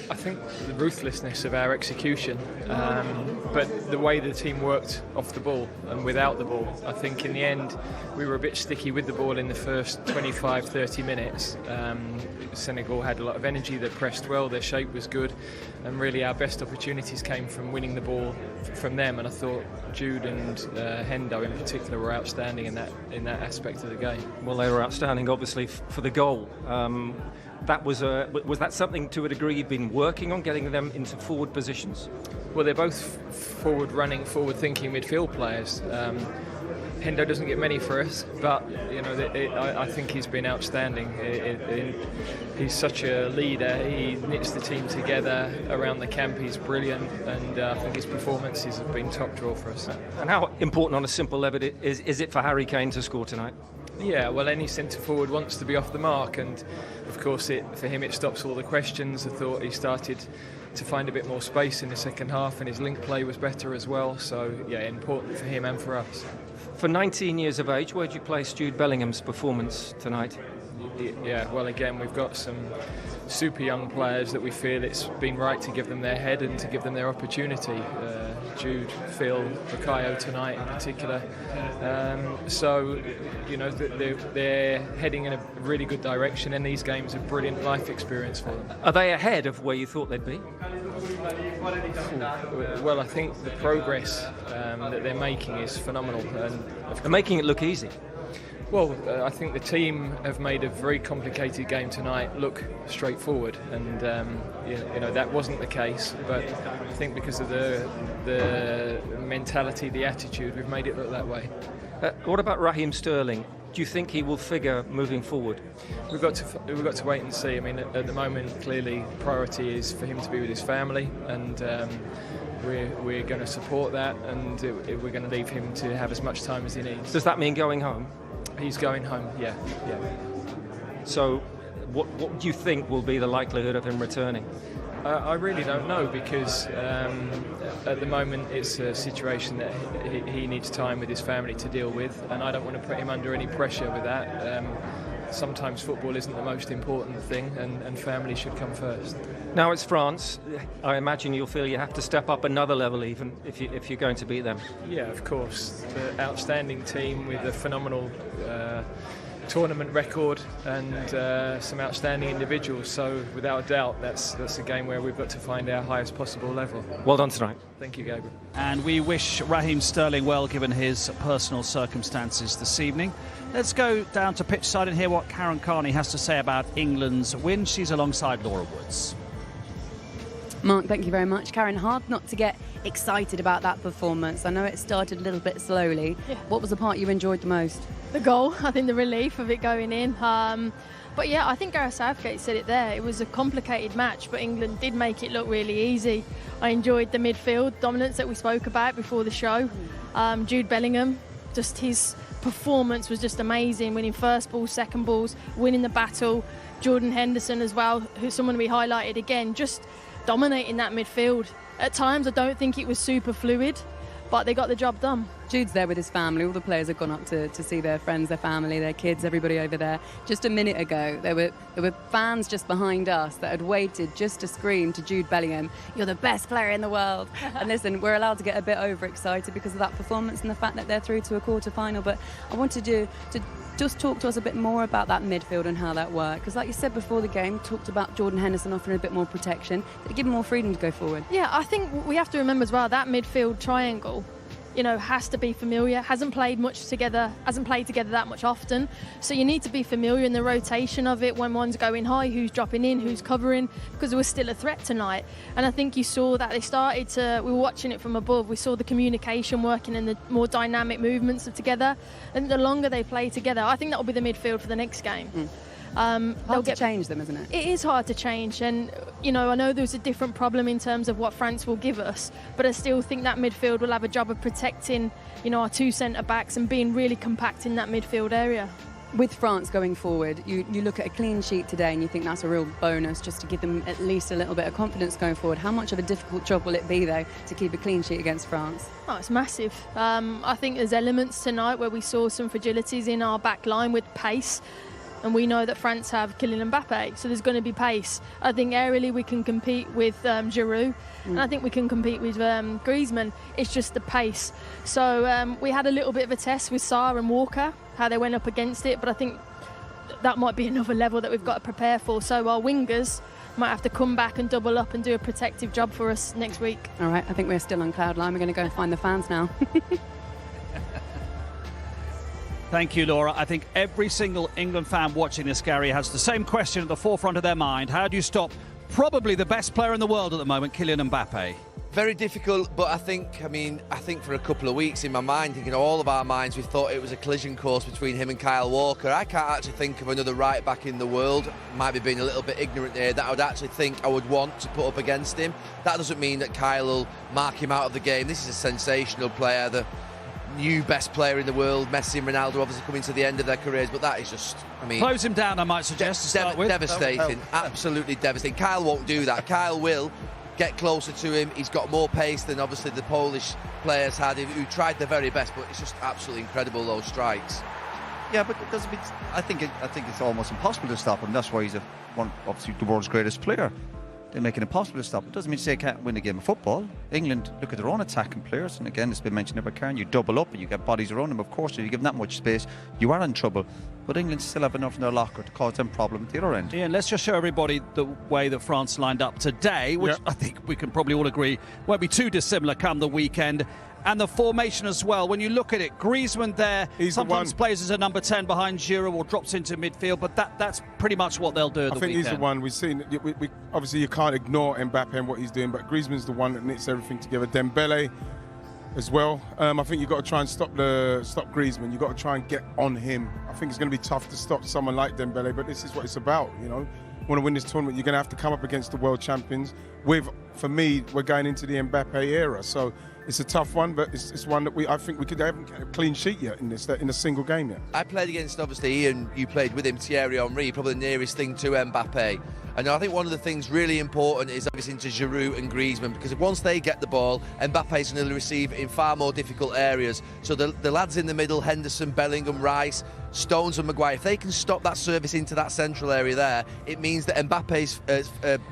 I think the ruthlessness of our execution, but the way the team worked off the ball and without the ball. I think in the end we were a bit sticky with the ball in the first 25-30 minutes. Senegal had a lot of energy, they pressed well, their shape was good, and really our best opportunities came from winning the ball from them. And I thought Jude and Hendo in particular were outstanding in that aspect of the game. Well, they were outstanding, obviously, for the goal. Was that something to a degree you've been working on, getting them into forward positions? Well, they're both forward-running, forward-thinking midfield players. Hendo doesn't get many for us, but I think he's been outstanding. He's such a leader. He knits the team together around the camp. He's brilliant, and I think his performances have been top draw for us. And how important on a simple level is it for Harry Kane to score tonight? Yeah, well, any centre-forward wants to be off the mark, and of course for him it stops all the questions. I thought he started to find a bit more space in the second half, and his link play was better as well, so yeah, important for him and for us. For 19 years of age, where do you place Jude Bellingham's performance tonight? Yeah, well, again, we've got some super young players that we feel it's been right to give them their head and to give them their opportunity. Jude, Phil, Bukayo tonight in particular. So, they're heading in a really good direction, and these games are brilliant life experience for them. Are they ahead of where you thought they'd be? Well, I think the progress that they're making is phenomenal. And they're making it look easy. Well, I think the team have made a very complicated game tonight look straightforward, and that wasn't the case. But I think because of the mentality, the attitude, we've made it look that way. What about Raheem Sterling? Do you think he will figure moving forward? We've got to wait and see. I mean, at the moment, clearly, priority is for him to be with his family, and we're going to support that, and we're going to leave him to have as much time as he needs. Does that mean going home? He's going home, yeah. So what do you think will be the likelihood of him returning? I really don't know, because at the moment it's a situation that he needs time with his family to deal with, and I don't want to put him under any pressure with that. Sometimes football isn't the most important thing, and family should come first. Now it's France. I imagine you'll feel you have to step up another level even if you're going to beat them. Yeah, of course. The outstanding team with a phenomenal tournament record and some outstanding individuals. So without a doubt, that's a game where we've got to find our highest possible level. Well done tonight. Thank you, Gabriel. And we wish Raheem Sterling well, given his personal circumstances this evening. Let's go down to pitch side and hear what Karen Carney has to say about England's win. She's alongside Laura Woods. Mark, thank you very much. Karen, hard not to get excited about that performance. I know it started a little bit slowly. Yeah. What was the part you enjoyed the most? The goal. I think the relief of it going in. But yeah, I think Gareth Southgate said it there. It was a complicated match, but England did make it look really easy. I enjoyed the midfield dominance that we spoke about before the show. Jude Bellingham, just his performance was just amazing, winning first balls, second balls, winning the battle. Jordan Henderson as well, who's someone we highlighted again, just dominating that midfield. At times I don't think it was super fluid, but they got the job done. Jude's there with his family. All the players have gone up to see their friends, their family, their kids, everybody over there. Just a minute ago, there were fans just behind us that had waited just to scream to Jude Bellingham, "You're the best player in the world." And listen, we're allowed to get a bit overexcited because of that performance and the fact that they're through to a quarter-final. But I wanted you to just talk to us a bit more about that midfield and how that worked. Because like you said before the game, talked about Jordan Henderson offering a bit more protection. Did it give him more freedom to go forward? Yeah, I think we have to remember as well, that midfield triangle, has to be familiar, hasn't played together that much often. So you need to be familiar in the rotation of it, when one's going high, who's dropping in, who's covering, because there was still a threat tonight. And I think you saw that we were watching it from above, we saw the communication working and the more dynamic movements together. And the longer they play together, I think that will be the midfield for the next game. Hard to change them, isn't it? It is hard to change, and I know there's a different problem in terms of what France will give us, but I still think that midfield will have a job of protecting our two centre backs and being really compact in that midfield area. With France going forward, you look at a clean sheet today and you think that's a real bonus just to give them at least a little bit of confidence going forward. How much of a difficult job will it be, though, to keep a clean sheet against France? Oh, it's massive. I think there's elements tonight where we saw some fragilities in our back line with pace. and we know that France have Kylian Mbappe, so there's going to be pace. I think aerially we can compete with Giroud, and I think we can compete with Griezmann. It's just the pace. So we had a little bit of a test with Sarr and Walker, how they went up against it, but I think that might be another level that we've got to prepare for. So our wingers might have to come back and double up and do a protective job for us next week. All right, I think we're still on cloud nine. We're going to go and find the fans now. Thank you, Laura. I think every single England fan watching this, Gary, has the same question at the forefront of their mind. How do you stop probably the best player in the world at the moment, Kylian Mbappe? Very difficult, but I think for a couple of weeks in my mind, thinking all of our minds, we thought it was a collision course between him and Kyle Walker. I can't actually think of another right back in the world, might be being a little bit ignorant there, that I would actually think I would want to put up against him. That doesn't mean that Kyle will mark him out of the game. This is a sensational player, the new best player in the world. Messi and Ronaldo obviously coming to the end of their careers, but that is just, close him down, I might suggest, to start with. Devastating, absolutely devastating. Kyle won't do that. Kyle will get closer to him. He's got more pace than obviously the Polish players had, who tried their very best, but it's just absolutely incredible, those strikes. Yeah, but it doesn't mean, I think it's almost impossible to stop him. That's why he's obviously the world's greatest player. They make it impossible to stop. It doesn't mean to say they can't win a game of football. England look at their own attacking players, and again, it's been mentioned about Karen. You double up and you get bodies around them. Of course, if you give them that much space, you are in trouble. But England still have enough in their locker to cause them problem at the other end. Yeah, let's just show everybody the way that France lined up today, which I think we can probably all agree won't be too dissimilar come the weekend. And the formation as well. When you look at it, Griezmann there sometimes plays as a number 10 behind Giroud or drops into midfield, but that's pretty much what they'll do at the weekend. I think he's the one we've seen. We obviously, you can't ignore Mbappe and what he's doing, but Griezmann's the one that knits everything together. Dembele as well. I think you've got to try and stop Griezmann. You've got to try and get on him. I think it's going to be tough to stop someone like Dembele, but this is what it's about, you know. Want to win this tournament, you're going to have to come up against the world champions. For me, we're going into the Mbappe era, so it's a tough one, but it's one that I think we haven't get a clean sheet yet in a single game yet. I played against, obviously, Ian, you played with him, Thierry Henry, probably the nearest thing to Mbappe. And I think one of the things really important is obviously into Giroud and Griezmann, because once they get the ball, Mbappe's going to receive in far more difficult areas. So the lads in the middle, Henderson, Bellingham, Rice, Stones and Maguire, if they can stop that service into that central area there, it means that Mbappe's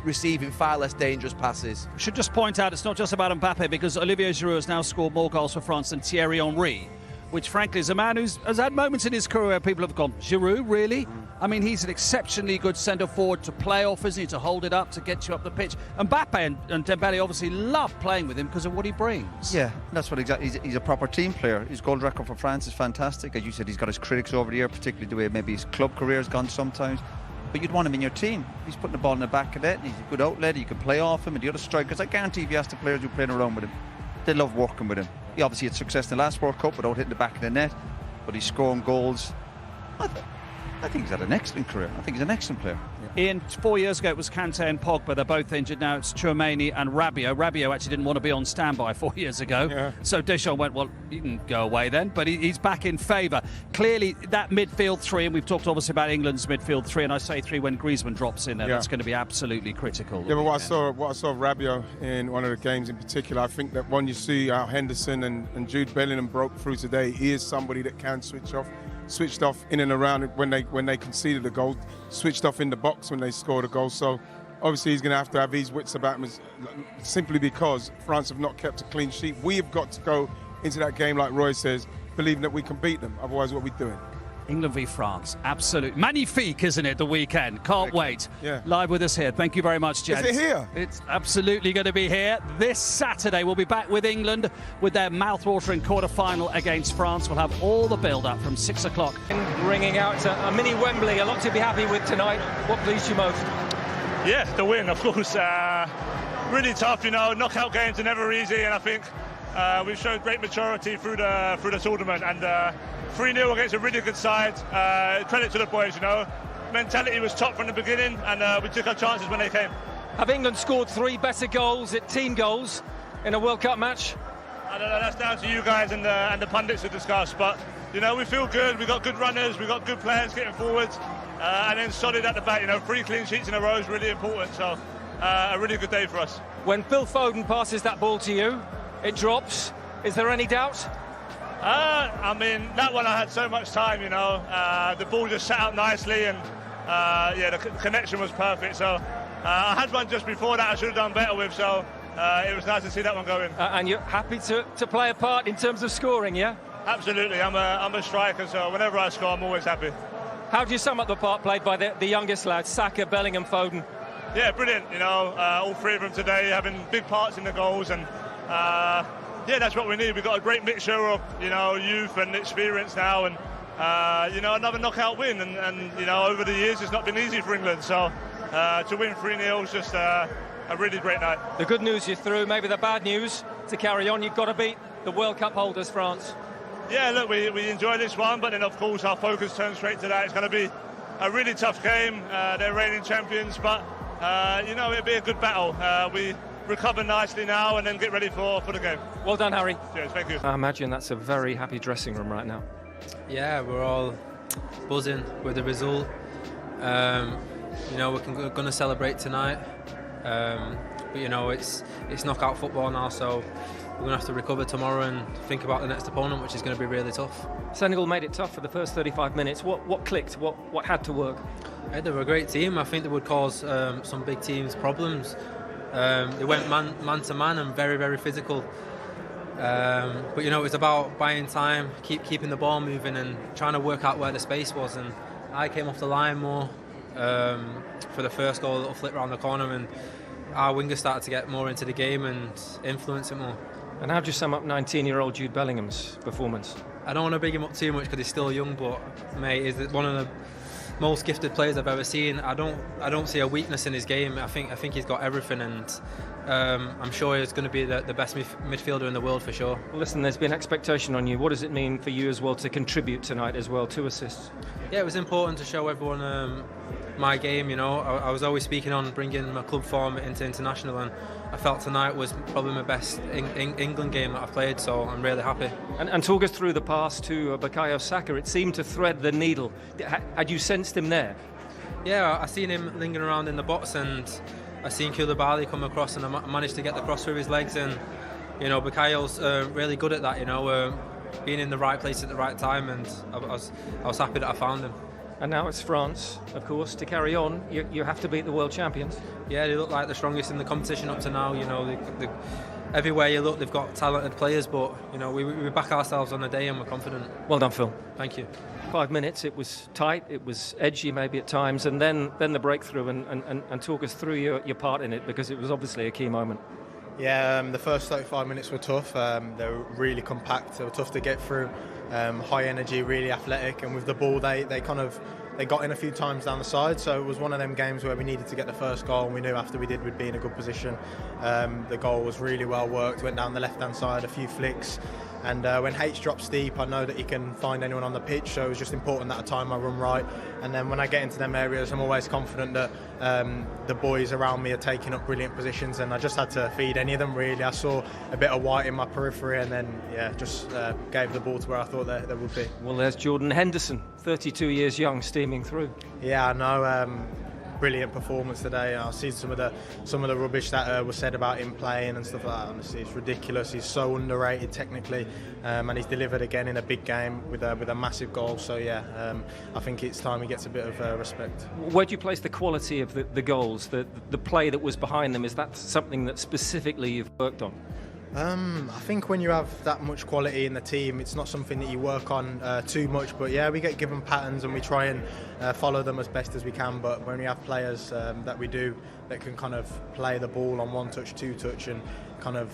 receiving far less dangerous passes. I should just point out it's not just about Mbappe, because Olivier Giroud has now scored more goals for France than Thierry Henry, which frankly is a man who has had moments in his career where people have gone, Giroud, really? I mean, he's an exceptionally good centre-forward to play off, isn't he, to hold it up, to get you up the pitch. Mbappe and Dembele obviously love playing with him because of what he brings. Yeah, that's what exactly. He's a proper team player. His goal record for France is fantastic. As you said, he's got his critics over the year, particularly the way maybe his club career has gone sometimes. But you'd want him in your team. He's putting the ball in the back of it. He's a good outlet. You can play off him. And the other strikers, I guarantee if you ask the players who are playing around with him, they love working with him. He obviously had success in the last World Cup without hitting the back of the net, but he's scoring goals. I think he's had an excellent career. I think he's an excellent player. Yeah. Ian, 4 years ago it was Kante and Pogba. They're both injured now. It's Tchouameni and Rabiot. Rabiot actually didn't want to be on standby 4 years ago. Yeah. So Deschamps went, well, you can go away then. But he's back in favour. Clearly, that midfield three, and we've talked obviously about England's midfield three, and I say three when Griezmann drops in there. That's going to be absolutely critical. Yeah, but what I saw of Rabiot in one of the games in particular, I think that when you see how Henderson and Jude Bellingham broke through today, he is somebody that can switched off in and around when they conceded a goal, switched off in the box when they scored a goal. So obviously he's going to have his wits about him, simply because France have not kept a clean sheet. We have got to go into that game, like Roy says, believing that we can beat them. Otherwise, what are we doing? England v France, absolute magnifique, isn't it, the weekend? Can't wait. Yeah. Live with us here. Thank you very much, gents. Is it here? It's absolutely going to be here. This Saturday, we'll be back with England with their mouth-watering quarter-final against France. We'll have all the build-up from 6 o'clock. Ringing out a mini Wembley, a lot to be happy with tonight. What pleased you most? Yeah, the win, of course. Really tough, you know, knockout games are never easy, and I think we've shown great maturity through the tournament, and 3-0 against a really good side. Credit to the boys, you know. Mentality was top from the beginning, and we took our chances when they came. Have England scored 3 better goals at team goals in a World Cup match? I don't know, that's down to you guys and the pundits to discuss, but you know, we feel good, we've got good runners, we've got good players getting forwards, and then solid at the back. You know, 3 clean sheets in a row is really important, so a really good day for us. When Phil Foden passes that ball to you, it drops. Is there any doubt? I mean, that one I had so much time, you know. The ball just sat out nicely, and yeah, the connection was perfect. So I had one just before that I should have done better with, so it was nice to see that one go in. And you're happy to play a part in terms of scoring, yeah? Absolutely. I'm a striker, so whenever I score, I'm always happy. How do you sum up the part played by the youngest lads, Saka, Bellingham, Foden? Yeah, brilliant. You know, all three of them today having big parts in the goals, and yeah, that's what we need. We've got a great mixture of, you know, youth and experience now, and you know, another knockout win. And you know, over the years, it's not been easy for England. So to win 3-0 is just a really great night. The good news you're through. Maybe the bad news to carry on. You've got to beat the World Cup holders, France. Yeah, look, we enjoy this one, but then of course our focus turns straight to that. It's going to be a really tough game. They're reigning champions, but you know, it'll be a good battle. We recover nicely now and then get ready for the game. Well done, Harry. Cheers, thank you. I imagine that's a very happy dressing room right now. Yeah, we're all buzzing with the result. You know, we're going to celebrate tonight, but you know, it's knockout football now, so we're going to have to recover tomorrow and think about the next opponent, which is going to be really tough. Senegal made it tough for the first 35 minutes. What clicked? What had to work? Yeah, they were a great team. I think they would cause some big teams problems. They went man to man and very, very physical. But you know, it's about buying time, keeping the ball moving and trying to work out where the space was. And I came off the line more for the first goal, a little flip around the corner, and our wingers started to get more into the game and influence it more. And how do you sum up 19-year-old Jude Bellingham's performance? I don't want to big him up too much because he's still young, but mate, he's one of the most gifted players I've ever seen. I don't see a weakness in his game. I think he's got everything, and I'm sure he's going to be the best midfielder in the world for sure. Well, listen, there's been expectation on you. What does it mean for you as well to contribute tonight as well? 2 assists. Yeah, it was important to show everyone my game. You know, I was always speaking on bringing my club form into international, and I felt tonight was probably my best England game that I've played, so I'm really happy. And talk us through the pass to Bukayo Saka. It seemed to thread the needle. Had you sensed him there? Yeah, I seen him lingering around in the box, and I seen Koulibaly come across, and I managed to get the cross through his legs. And you know, Bukayo's really good at that. You know, being in the right place at the right time, and I was happy that I found him. And now it's France, of course. To carry on, you have to beat the world champions. Yeah, they look like the strongest in the competition up to now. You know, everywhere you look, they've got talented players, but you know, we back ourselves on the day, and we're confident. Well done, Phil. Thank you. 5 minutes. It was tight. It was edgy, maybe at times, and then the breakthrough. And talk us through your part in it, because it was obviously a key moment. Yeah, the first 35 minutes were tough. They were really compact. They were tough to get through. High energy, really athletic, and with the ball, they got in a few times down the side. So it was one of them games where we needed to get the first goal, and we knew after we did, we'd be in a good position. The goal was really well worked. Went down the left-hand side, a few flicks. And when H drops deep, I know that he can find anyone on the pitch, so it was just important that at a time I run right. And then when I get into them areas, I'm always confident that the boys around me are taking up brilliant positions, and I just had to feed any of them, really. I saw a bit of White in my periphery, and then, yeah, just gave the ball to where I thought they would be. Well, there's Jordan Henderson, 32 years young, steaming through. Yeah, I know. Brilliant performance today. I've seen some of the rubbish that was said about him playing and stuff like that. Honestly, it's ridiculous. He's so underrated technically, and he's delivered again in a big game with a massive goal. So yeah, I think it's time he gets a bit of respect. Where do you place the quality of the goals, the play that was behind them? Is that something that specifically you've worked on? I think when you have that much quality in the team, it's not something that you work on too much. But yeah, we get given patterns and we try and follow them as best as we can. But when we have players that we do that can kind of play the ball on 1 touch, 2 touch, and kind of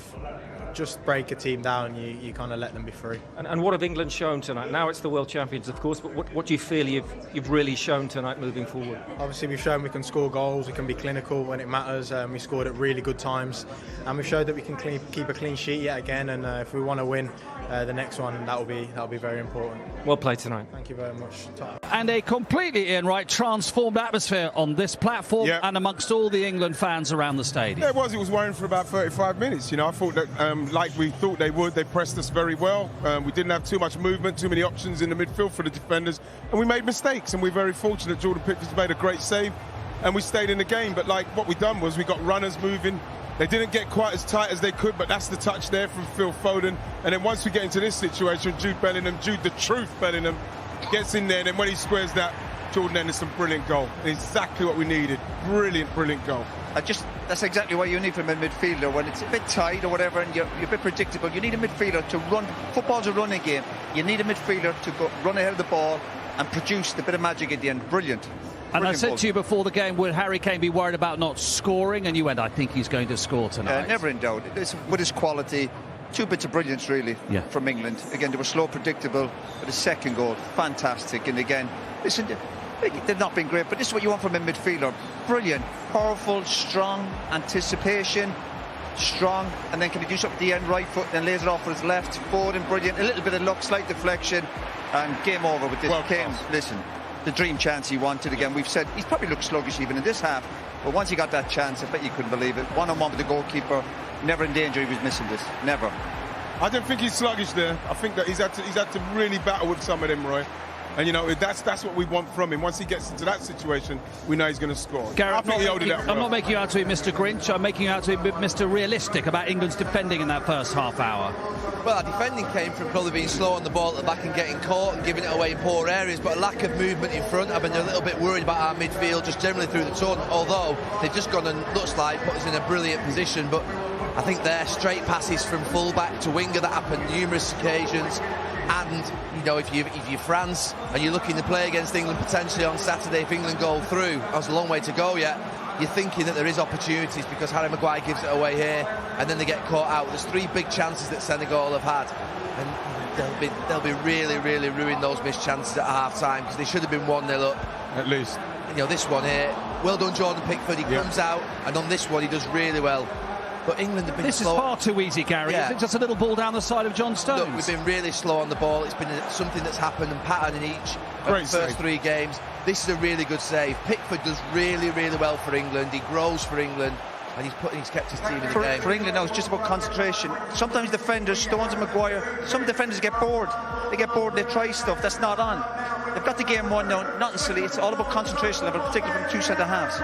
just break a team down, you kind of let them be free. And what have England shown tonight? Now it's the World Champions, of course, but what do you feel you've really shown tonight moving forward? Obviously, we've shown we can score goals, we can be clinical when it matters. We scored at really good times, and we've showed that we can keep a clean sheet yet again. And if we want to win the next one, that'll be very important. Well played tonight. Thank you very much. And a completely, Ian Wright, transformed atmosphere on this platform and amongst all the England fans around the stadium. Yeah, it was worrying for about 35 minutes. You know, I thought that like we thought they would, they pressed us very well. We didn't have too much movement, too many options in the midfield for the defenders, and we made mistakes, and we're very fortunate. Jordan Pickford's made a great save, and we stayed in the game. But like what we done was we got runners moving, They didn't get quite as tight as they could, but that's the touch there from Phil Foden. And then once we get into this situation, Jude the truth Bellingham, gets in there. And then when he squares that, Jordan Henderson, brilliant goal. Exactly what we needed. Brilliant, brilliant goal. That's exactly what you need from a midfielder. When it's a bit tight or whatever and you're a bit predictable, you need a midfielder to run. Football's a running game. You need a midfielder to go run ahead of the ball and produce the bit of magic at the end. Brilliant. And I said to you before the game, would Harry Kane be worried about not scoring? And you went, I think he's going to score tonight. Never in doubt. With his quality, 2 bits of brilliance, really, from England. Again, they were slow, predictable, but the second goal, fantastic. And again, listen, they've not been great, but this is what you want from a midfielder. Brilliant, powerful, strong, anticipation, strong, and then can he do something at the end, right foot, then lays it off with his left, forward and brilliant, a little bit of luck, slight deflection, and game over with this. Well, Kane, listen, the dream chance he wanted. Again, we've said he's probably looked sluggish even in this half, but once he got that chance, I bet you couldn't believe it. One-on-one with the goalkeeper, never in danger. He was missing this, never. I don't think he's sluggish there. I think that he's had to really battle with some of them, Roy. And you know, that's what we want from him. Once he gets into that situation, we know he's going to score. Gareth, I think he owed it that well. I'm not making you out to be Mr. Grinch. I'm making you out to be Mr. Realistic about England's defending in that first half hour. Well, our defending came from probably being slow on the ball at the back and getting caught and giving it away in poor areas, but a lack of movement in front. I've been a little bit worried about our midfield just generally through the tournament, although they've just gone and looks like put us in a brilliant position. But I think their straight passes from full-back to winger that happened numerous occasions. And, you know, if you're France and you're looking to play against England potentially on Saturday, if England go through, there's a long way to go yet, you're thinking that there is opportunities because Harry Maguire gives it away here and then they get caught out. There's 3 big chances that Senegal have had and they'll be really, really ruining those missed chances at half-time because they should have been 1-0 up. At least. You know, this one here, well done Jordan Pickford, he comes out and on this one he does really well. But England have been slow. This is far too easy, Gary. Yeah. It's just a little ball down the side of John Stones. Look, we've been really slow on the ball. It's been something that's happened and pattern in each of the first 3 games. This is a really good save. Pickford does really, really well for England. He grows for England and he's kept his team in the game. For England now, it's just about concentration. Sometimes defenders, Stones and Maguire, some defenders get bored. They get bored, they try stuff that's not on. They've got the game won now, nothing silly. It's all about concentration level, particularly from 2 centre halves.